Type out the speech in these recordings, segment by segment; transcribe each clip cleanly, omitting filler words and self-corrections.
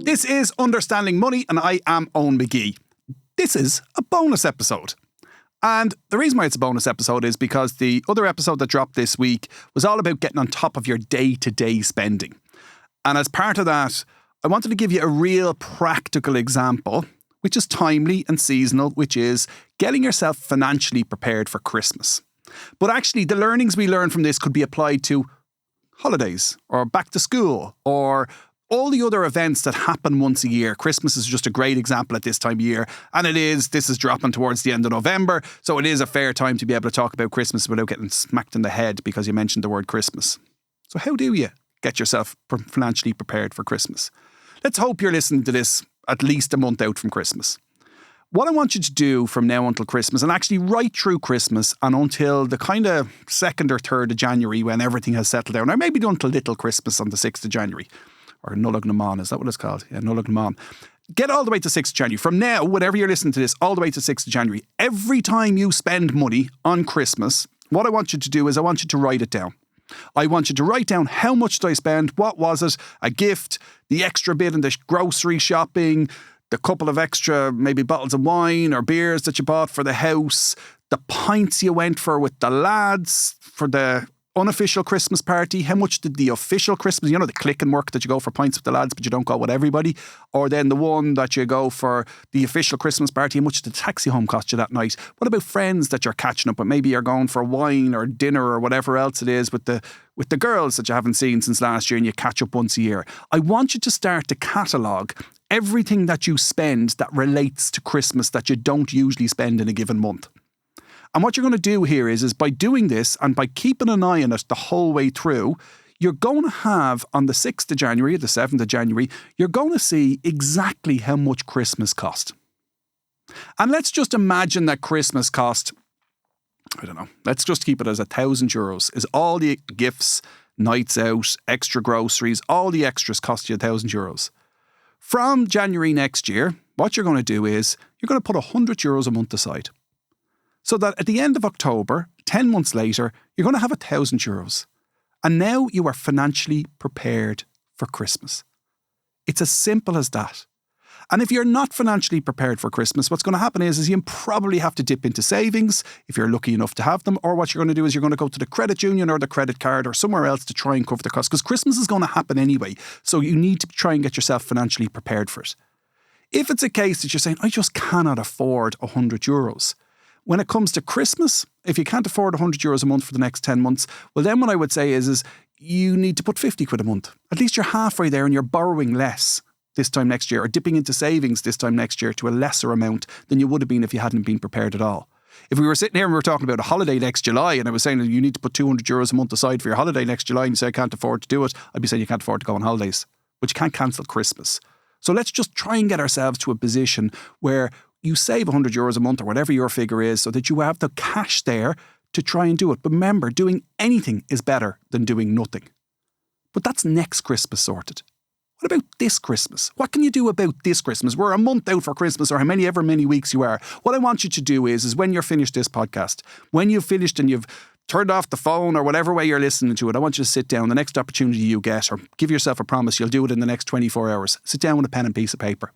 This is Understanding Money, and I am Eoin McGee. This is a bonus episode. And the reason why it's a bonus episode is because the other episode that dropped this week was all about getting on top of your day-to-day spending. And as part of that, I wanted to give you a real practical example, which is timely and seasonal, which is getting yourself financially prepared for Christmas. But actually, the learnings we learn from this could be applied to holidays or back to school or all the other events that happen once a year. Christmas is just a great example at this time of year. And this is dropping towards the end of November. So it is a fair time to be able to talk about Christmas without getting smacked in the head because you mentioned the word Christmas. So how do you get yourself financially prepared for Christmas? Let's hope you're listening to this at least a month out from Christmas. What I want you to do from now until Christmas, and actually right through Christmas and until the kind of 2nd or 3rd of January when everything has settled down, or maybe until Little Christmas on the 6th of January, or Nullag Naman, is that what it's called? Yeah, Nullag Naman. Get all the way to 6th of January. From now, whenever you're listening to this, all the way to 6th of January, every time you spend money on Christmas, what I want you to do is I want you to write it down. I want you to write down how much did I spend, what was it, a gift, the extra bit in the grocery shopping, the couple of extra maybe bottles of wine or beers that you bought for the house, the pints you went for with the lads for the unofficial Christmas party, how much did the official Christmas, the click and work that you go for pints with the lads but you don't go with everybody, or then the one that you go for the official Christmas party, how much did the taxi home cost you that night? What about friends that you're catching up with? Maybe you're going for wine or dinner or whatever else it is with the girls that you haven't seen since last year and you catch up once a year. I want you to start to catalogue everything that you spend that relates to Christmas that you don't usually spend in a given month. And what you're going to do here is by doing this and by keeping an eye on it the whole way through, you're going to have on the 6th of January, the 7th of January, you're going to see exactly how much Christmas cost. And let's just imagine that Christmas cost, I don't know, let's just keep it as €1,000, is all the gifts, nights out, extra groceries, all the extras cost you €1,000. From January next year, what you're going to do is you're going to put €100 a month aside. So that at the end of October, 10 months later, you're going to have €1,000. And now you are financially prepared for Christmas. It's as simple as that. And if you're not financially prepared for Christmas, what's going to happen is you probably have to dip into savings if you're lucky enough to have them. Or what you're going to do is you're going to go to the credit union or the credit card or somewhere else to try and cover the cost. Because Christmas is going to happen anyway. So you need to try and get yourself financially prepared for it. If it's a case that you're saying, I just cannot afford €100, when it comes to Christmas, if you can't afford €100 a month for the next 10 months, well then what I would say is you need to put 50 quid a month. At least you're halfway there and you're borrowing less this time next year or dipping into savings this time next year to a lesser amount than you would have been if you hadn't been prepared at all. If we were sitting here and we were talking about a holiday next July and I was saying that you need to put €200 a month aside for your holiday next July and you say I can't afford to do it, I'd be saying you can't afford to go on holidays. But you can't cancel Christmas. So let's just try and get ourselves to a position where you save €100 a month or whatever your figure is so that you have the cash there to try and do it. But remember, doing anything is better than doing nothing. But that's next Christmas sorted. What about this Christmas? What can you do about this Christmas? We're a month out for Christmas or however many weeks you are. What I want you to do is when you're finished this podcast, when you've finished and you've turned off the phone or whatever way you're listening to it, I want you to sit down the next opportunity you get or give yourself a promise you'll do it in the next 24 hours. Sit down with a pen and piece of paper.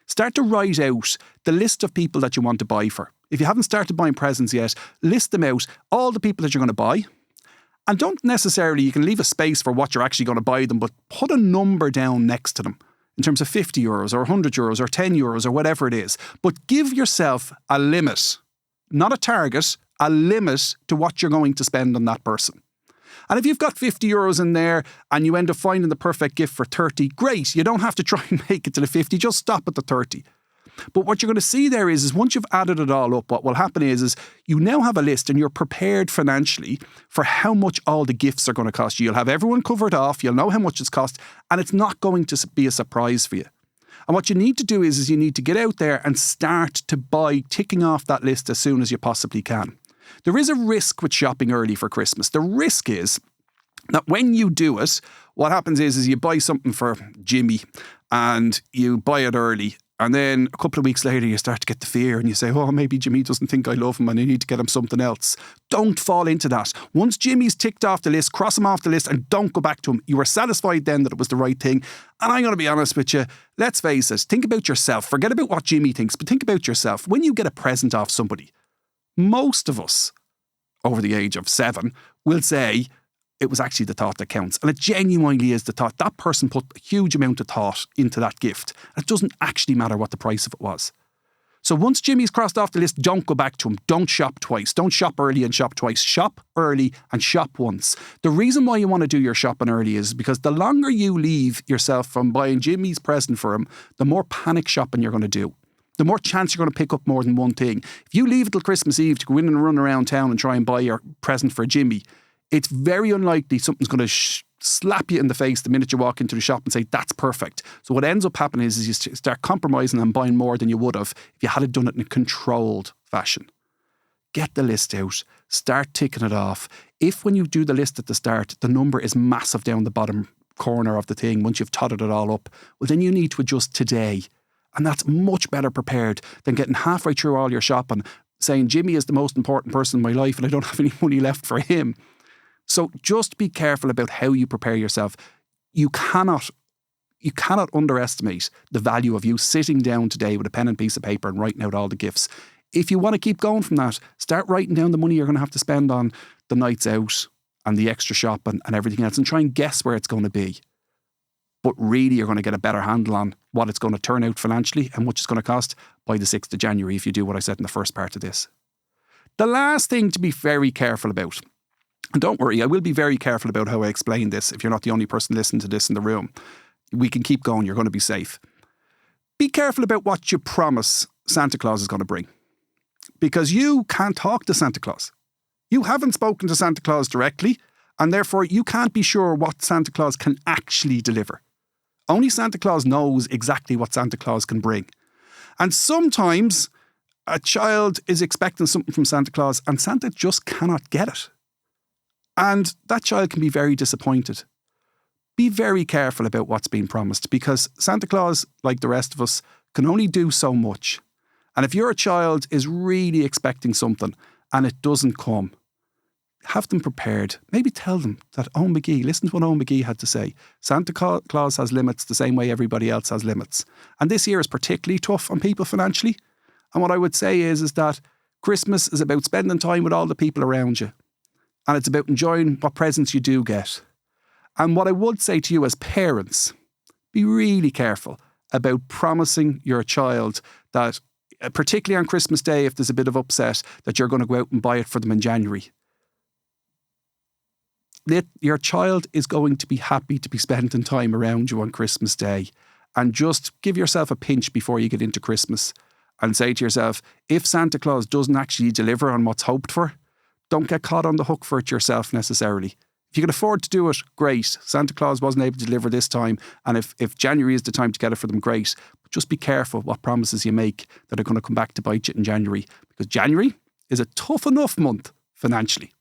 Start to write out the list of people that you want to buy for. If you haven't started buying presents yet, list them out, all the people that you're going to buy. And don't necessarily, you can leave a space for what you're actually going to buy them, but put a number down next to them in terms of €50 or €100 or €10 or whatever it is. But give yourself a limit, not a target, a limit to what you're going to spend on that person. And if you've got €50 in there and you end up finding the perfect gift for 30, great. You don't have to try and make it to the 50, just stop at the 30. But what you're going to see there is once you've added it all up, what will happen is you now have a list and you're prepared financially for how much all the gifts are going to cost you. You'll have everyone covered off, you'll know how much it's cost, and it's not going to be a surprise for you. And what you need to do is you need to get out there and start to buy, ticking off that list as soon as you possibly can. There is a risk with shopping early for Christmas. The risk is that when you do it, what happens is you buy something for Jimmy and you buy it early And then a couple of weeks later, you start to get the fear and you say, oh, maybe Jimmy doesn't think I love him and I need to get him something else. Don't fall into that. Once Jimmy's ticked off the list, cross him off the list and don't go back to him. You were satisfied then that it was the right thing. And I'm going to be honest with you. Let's face it. Think about yourself. Forget about what Jimmy thinks, but think about yourself. When you get a present off somebody, most of us over the age of 7 will say, it was actually the thought that counts. And it genuinely is the thought. That person put a huge amount of thought into that gift. It doesn't actually matter what the price of it was. So once Jimmy's crossed off the list, don't go back to him. Don't shop twice. Don't shop early and shop twice. Shop early and shop once. The reason why you want to do your shopping early is because the longer you leave yourself from buying Jimmy's present for him, the more panic shopping you're going to do. The more chance you're going to pick up more than one thing. If you leave it till Christmas Eve to go in and run around town and try and buy your present for Jimmy, it's very unlikely something's going to slap you in the face the minute you walk into the shop and say, that's perfect. So what ends up happening is you start compromising and buying more than you would have if you had done it in a controlled fashion. Get the list out. Start ticking it off. If when you do the list at the start, the number is massive down the bottom corner of the thing, once you've totted it all up, well, then you need to adjust today. And that's much better prepared than getting halfway through all your shopping, saying Jimmy is the most important person in my life and I don't have any money left for him. So just be careful about how you prepare yourself. You cannot underestimate the value of you sitting down today with a pen and piece of paper and writing out all the gifts. If you want to keep going from that, start writing down the money you're going to have to spend on the nights out and the extra shopping and everything else and try and guess where it's going to be. But really, you're going to get a better handle on what it's going to turn out financially and what it's going to cost by the 6th of January if you do what I said in the first part of this. The last thing to be very careful about, and don't worry, I will be very careful about how I explain this if you're not the only person listening to this in the room. We can keep going, you're going to be safe. Be careful about what you promise Santa Claus is going to bring. Because you can't talk to Santa Claus. You haven't spoken to Santa Claus directly, and therefore you can't be sure what Santa Claus can actually deliver. Only Santa Claus knows exactly what Santa Claus can bring. And sometimes a child is expecting something from Santa Claus and Santa just cannot get it. And that child can be very disappointed. Be very careful about what's being promised because Santa Claus, like the rest of us, can only do so much. And if your child is really expecting something and it doesn't come, have them prepared. Maybe tell them that Eoin McGee, listen to what Eoin McGee had to say. Santa Claus has limits the same way everybody else has limits. And this year is particularly tough on people financially. And what I would say is that Christmas is about spending time with all the people around you. And it's about enjoying what presents you do get. And what I would say to you as parents, be really careful about promising your child that, particularly on Christmas Day, if there's a bit of upset, that you're going to go out and buy it for them in January. Your child is going to be happy to be spending time around you on Christmas Day. And just give yourself a pinch before you get into Christmas and say to yourself, if Santa Claus doesn't actually deliver on what's hoped for, don't get caught on the hook for it yourself necessarily. If you can afford to do it, great. Santa Claus wasn't able to deliver this time. And if January is the time to get it for them, great. But just be careful what promises you make that are going to come back to bite you in January. Because January is a tough enough month financially.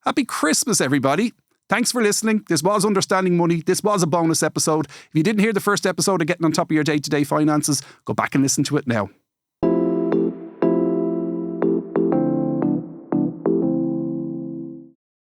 Happy Christmas, everybody. Thanks for listening. This was Understanding Money. This was a bonus episode. If you didn't hear the first episode of Getting on Top of Your Day-to-Day Finances, go back and listen to it now.